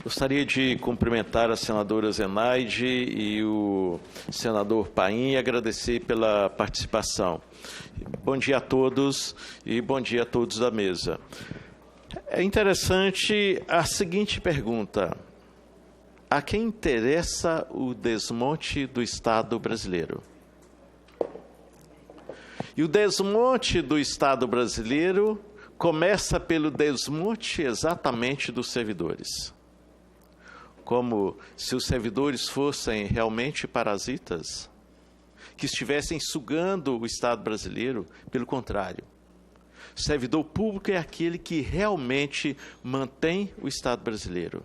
Gostaria de cumprimentar a senadora Zenaide e o senador Paim e agradecer pela participação. Bom dia a todos e bom dia a todos da mesa. É interessante a seguinte pergunta: a quem interessa o desmonte do Estado brasileiro? E o desmonte do Estado brasileiro começa pelo desmonte exatamente dos servidores. Como se os servidores fossem realmente parasitas, que estivessem sugando o Estado brasileiro. Pelo contrário, o servidor público é aquele que realmente mantém o Estado brasileiro.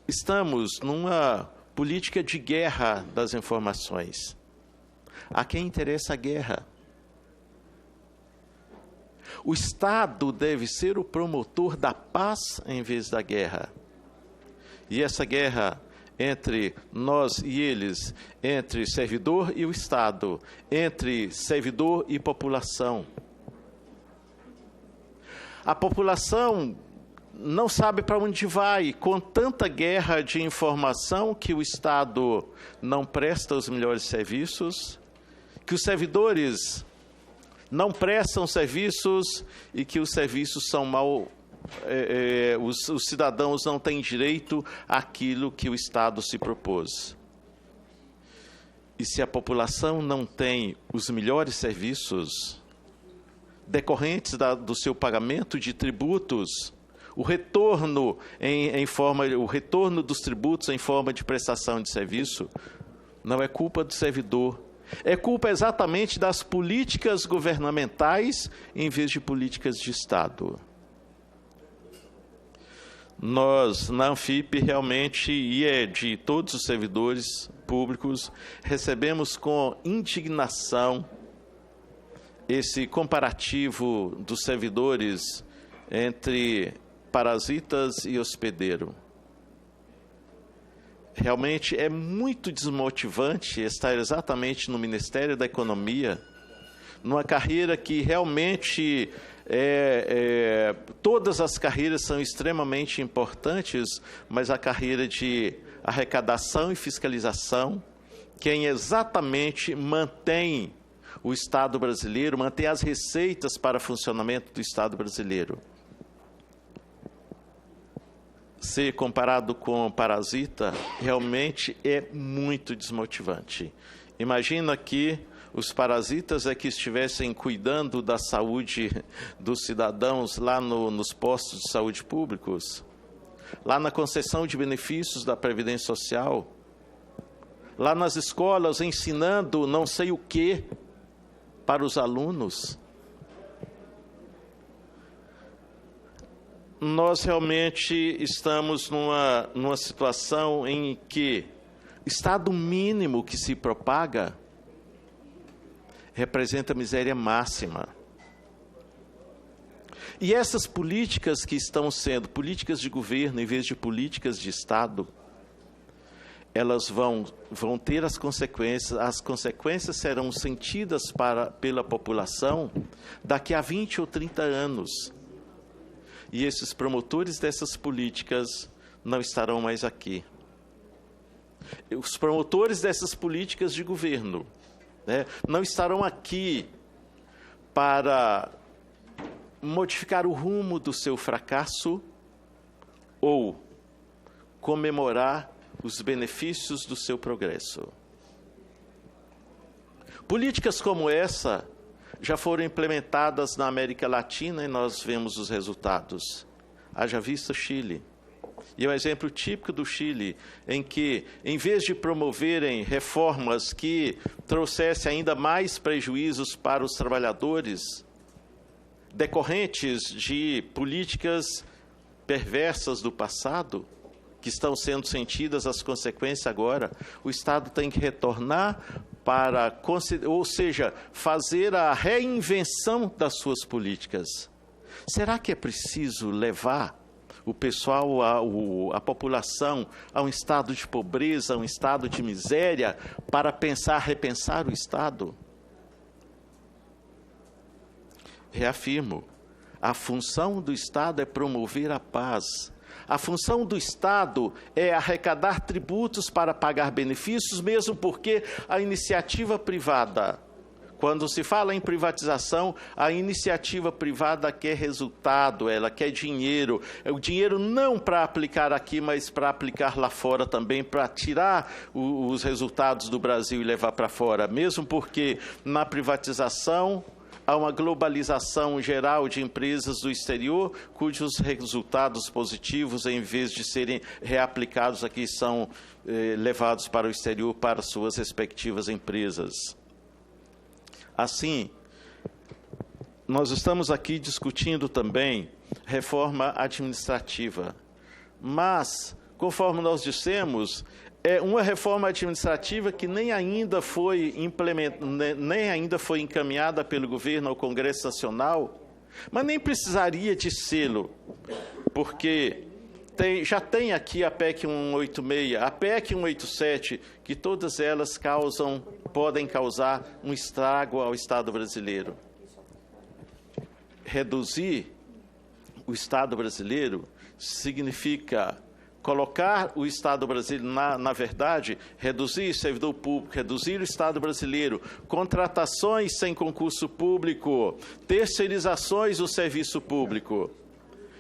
Estamos numa política de guerra das informações. A quem interessa a guerra? O Estado deve ser o promotor da paz em vez da guerra. E essa guerra entre nós e eles, entre servidor e o Estado, entre servidor e população. A população não sabe para onde vai, com tanta guerra de informação que o Estado não presta os melhores serviços, que os servidores não prestam serviços e que os serviços são mal. Os cidadãos não têm direito àquilo que o Estado se propôs. E se a população não tem os melhores serviços decorrentes do seu pagamento de tributos, o retorno dos tributos em forma de prestação de serviço, não é culpa do servidor, é culpa exatamente das políticas governamentais em vez de políticas de Estado. Nós, na Anfip, realmente, e de todos os servidores públicos, recebemos com indignação esse comparativo dos servidores entre parasitas e hospedeiro. Realmente é muito desmotivante estar exatamente no Ministério da Economia, numa carreira que realmente todas as carreiras são extremamente importantes, mas a carreira de arrecadação e fiscalização, quem exatamente mantém o Estado brasileiro, mantém as receitas para o funcionamento do Estado brasileiro. Ser comparado com parasita realmente é muito desmotivante. Imagina que os parasitas é que estivessem cuidando da saúde dos cidadãos lá nos postos de saúde públicos, lá na concessão de benefícios da Previdência Social, lá nas escolas ensinando não sei o que para os alunos. Nós realmente estamos numa situação em que o estado mínimo que se propaga representa miséria máxima. E essas políticas que estão sendo políticas de governo em vez de políticas de Estado, elas vão ter as consequências serão sentidas pela população daqui a 20 ou 30 anos. E esses promotores dessas políticas não estarão mais aqui. Os promotores dessas políticas de governo, não estarão aqui para modificar o rumo do seu fracasso ou comemorar os benefícios do seu progresso. Políticas como essa já foram implementadas na América Latina e nós vemos os resultados. Haja vista Chile. E é um exemplo típico do Chile, em que, em vez de promoverem reformas que trouxessem ainda mais prejuízos para os trabalhadores, decorrentes de políticas perversas do passado, que estão sendo sentidas as consequências agora, o Estado tem que retornar ou seja, fazer a reinvenção das suas políticas. Será que é preciso levar o pessoal, a população, a um estado de pobreza, a um estado de miséria, para repensar o Estado? Reafirmo, a função do Estado é promover a paz. A função do Estado é arrecadar tributos para pagar benefícios, mesmo porque a iniciativa privada, quando se fala em privatização, a iniciativa privada quer resultado, ela quer dinheiro. O dinheiro não para aplicar aqui, mas para aplicar lá fora também, para tirar os resultados do Brasil e levar para fora. Mesmo porque na privatização há uma globalização geral de empresas do exterior, cujos resultados positivos, em vez de serem reaplicados aqui, são levados para o exterior para suas respectivas empresas. Assim, nós estamos aqui discutindo também reforma administrativa, mas, conforme nós dissemos, é uma reforma administrativa que nem ainda foi encaminhada pelo governo ao Congresso Nacional, mas nem precisaria de sê-lo, porque já tem aqui a PEC 186, a PEC 187, que todas elas podem causar um estrago ao Estado brasileiro. Reduzir o Estado brasileiro significa colocar o Estado brasileiro, na verdade, reduzir o servidor público, reduzir o Estado brasileiro, contratações sem concurso público, terceirizações do serviço público.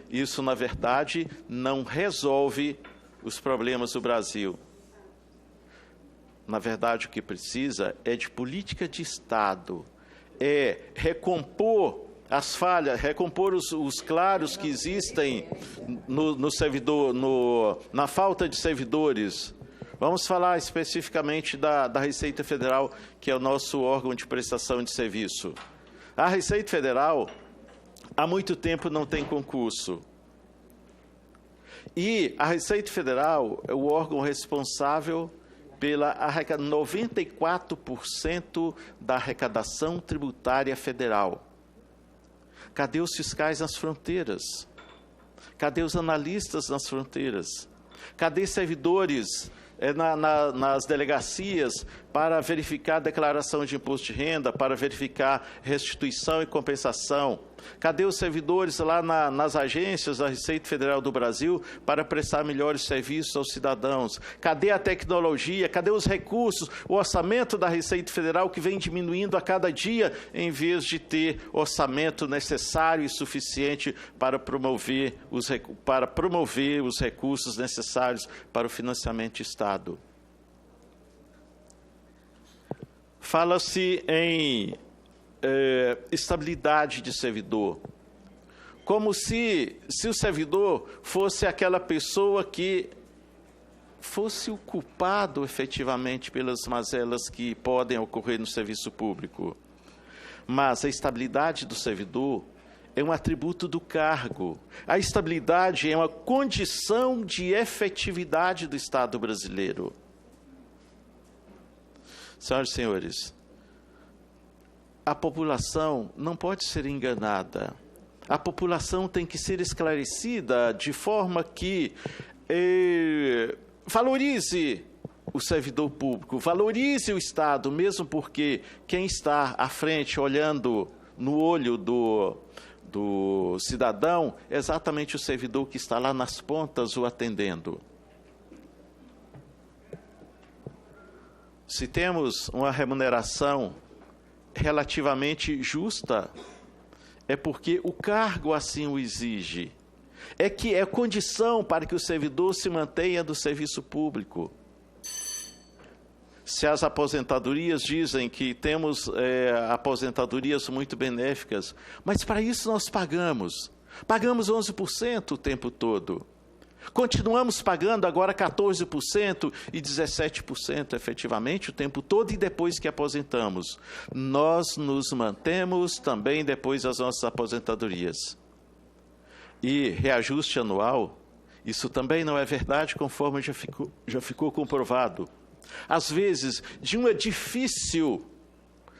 Isso, na verdade, não resolve os problemas do Brasil. Na verdade, o que precisa é de política de Estado, é recompor as falhas, recompor os claros que existem na falta de servidores. Vamos falar especificamente da Receita Federal, que é o nosso órgão de prestação de serviço. A Receita Federal, há muito tempo, não tem concurso. E a Receita Federal é o órgão responsável pela 94% da arrecadação tributária federal. Cadê os fiscais nas fronteiras? Cadê os analistas nas fronteiras? Cadê servidores nas delegacias para verificar a declaração de imposto de renda, para verificar restituição e compensação? Cadê os servidores lá nas agências da Receita Federal do Brasil para prestar melhores serviços aos cidadãos? Cadê a tecnologia? Cadê os recursos? O orçamento da Receita Federal que vem diminuindo a cada dia, em vez de ter orçamento necessário e suficiente para promover os recursos necessários para o financiamento do Estado. Fala-se em estabilidade de servidor, como se o servidor fosse aquela pessoa que fosse o culpado efetivamente pelas mazelas que podem ocorrer no serviço público. Mas a estabilidade do servidor é um atributo do cargo. A estabilidade é uma condição de efetividade do Estado brasileiro. Senhoras e senhores, a população não pode ser enganada. A população tem que ser esclarecida de forma que valorize o servidor público, valorize o Estado, mesmo porque quem está à frente, olhando no olho do cidadão, é exatamente o servidor que está lá nas pontas o atendendo. Se temos uma remuneração relativamente justa, é porque o cargo assim o exige. É que é condição para que o servidor se mantenha do serviço público. Se as aposentadorias dizem que temos aposentadorias muito benéficas, mas para isso nós pagamos 11% o tempo todo. Continuamos pagando agora 14% e 17% efetivamente o tempo todo e depois que aposentamos. Nós nos mantemos também depois das nossas aposentadorias. E reajuste anual, isso também não é verdade, conforme já ficou comprovado. Às vezes, de uma difícil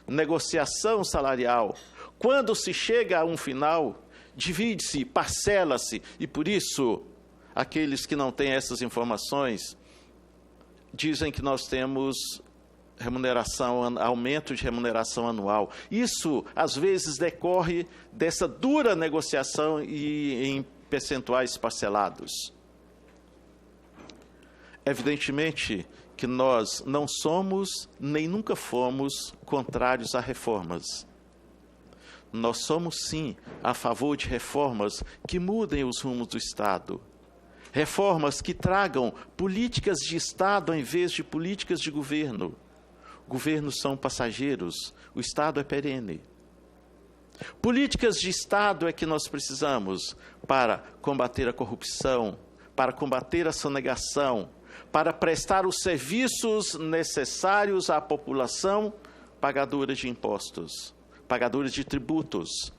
negociação salarial, quando se chega a um final, divide-se, parcela-se, e por isso aqueles que não têm essas informações dizem que nós temos aumento de remuneração anual. Isso, às vezes, decorre dessa dura negociação e em percentuais parcelados. Evidentemente que nós não somos, nem nunca fomos, contrários a reformas. Nós somos, sim, a favor de reformas que mudem os rumos do Estado. Reformas que tragam políticas de Estado em vez de políticas de governo. Governos são passageiros, o Estado é perene. Políticas de Estado é que nós precisamos para combater a corrupção, para combater a sonegação, para prestar os serviços necessários à população pagadora de impostos, pagadora de tributos.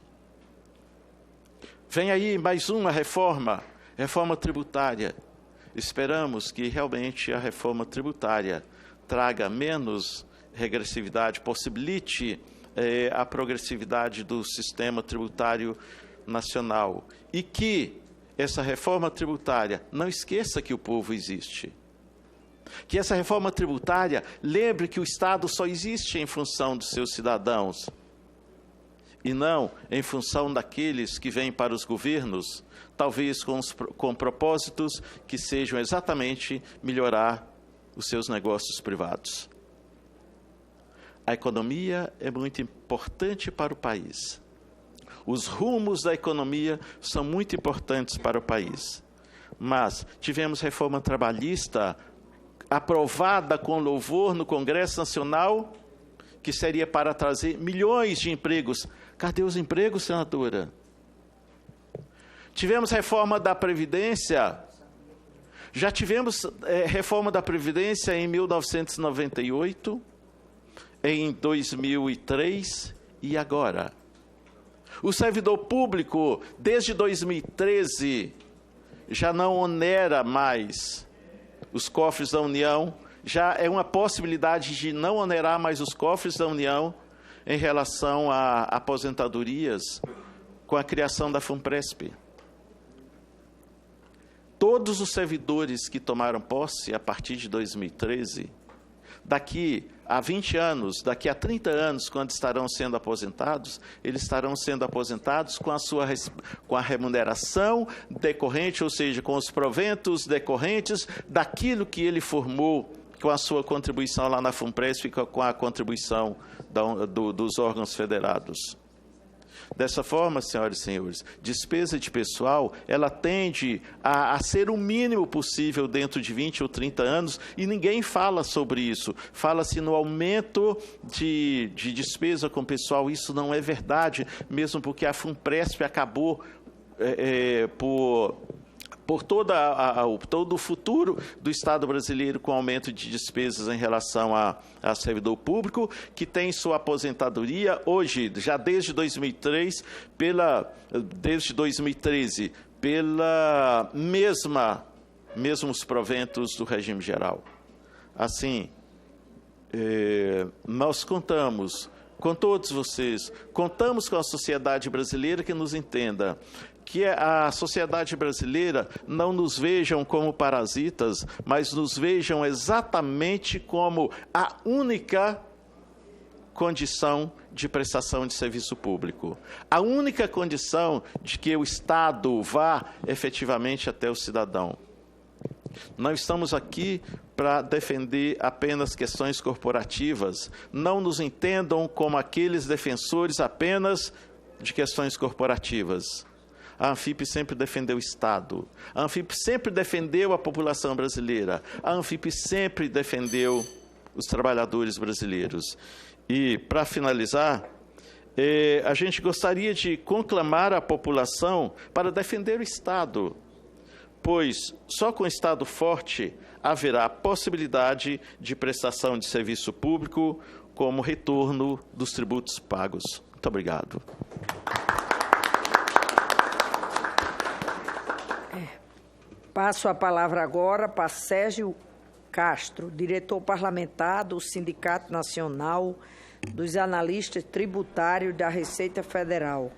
Vem aí mais uma reforma tributária. Esperamos que realmente a reforma tributária traga menos regressividade, possibilite a progressividade do sistema tributário nacional. E que essa reforma tributária não esqueça que o povo existe. Que essa reforma tributária lembre que o Estado só existe em função dos seus cidadãos e não em função daqueles que vêm para os governos, talvez com propósitos que sejam exatamente melhorar os seus negócios privados. A economia é muito importante para o país. Os rumos da economia são muito importantes para o país. Mas tivemos reforma trabalhista aprovada com louvor no Congresso Nacional, que seria para trazer milhões de empregos. Cadê os empregos, senadora? Tivemos reforma da Previdência. Já tivemos reforma da Previdência em 1998, em 2003 e agora. O servidor público, desde 2013, já não onera mais os cofres da União, já é uma possibilidade de não onerar mais os cofres da União em relação a aposentadorias com a criação da FUNPRESP. Todos os servidores que tomaram posse a partir de 2013, daqui a 20 anos, daqui a 30 anos, quando estarão sendo aposentados, eles estarão sendo aposentados com a remuneração decorrente, ou seja, com os proventos decorrentes daquilo que ele formou com a sua contribuição lá na FUNPRESP e com a contribuição dos órgãos federados. Dessa forma, senhoras e senhores, despesa de pessoal, ela tende a ser o mínimo possível dentro de 20 ou 30 anos, e ninguém fala sobre isso. Fala-se no aumento de despesa com pessoal. Isso não é verdade, mesmo porque a FUNPRESP acabou por todo o futuro do Estado brasileiro com aumento de despesas em relação a servidor público, que tem sua aposentadoria hoje, já desde 2013, pela mesmos proventos do regime geral. Assim, nós contamos com todos vocês, contamos com a sociedade brasileira que nos entenda, que a sociedade brasileira não nos vejam como parasitas, mas nos vejam exatamente como a única condição de prestação de serviço público. A única condição de que o Estado vá efetivamente até o cidadão. Não estamos aqui para defender apenas questões corporativas. Não nos entendam como aqueles defensores apenas de questões corporativas. A Anfip sempre defendeu o Estado. A Anfip sempre defendeu a população brasileira. A Anfip sempre defendeu os trabalhadores brasileiros. E, para finalizar, a gente gostaria de conclamar a população para defender o Estado, pois só com o Estado forte haverá possibilidade de prestação de serviço público como retorno dos tributos pagos. Muito obrigado. Passo a palavra agora para Sérgio Castro, diretor parlamentar do Sindicato Nacional dos Analistas Tributários da Receita Federal.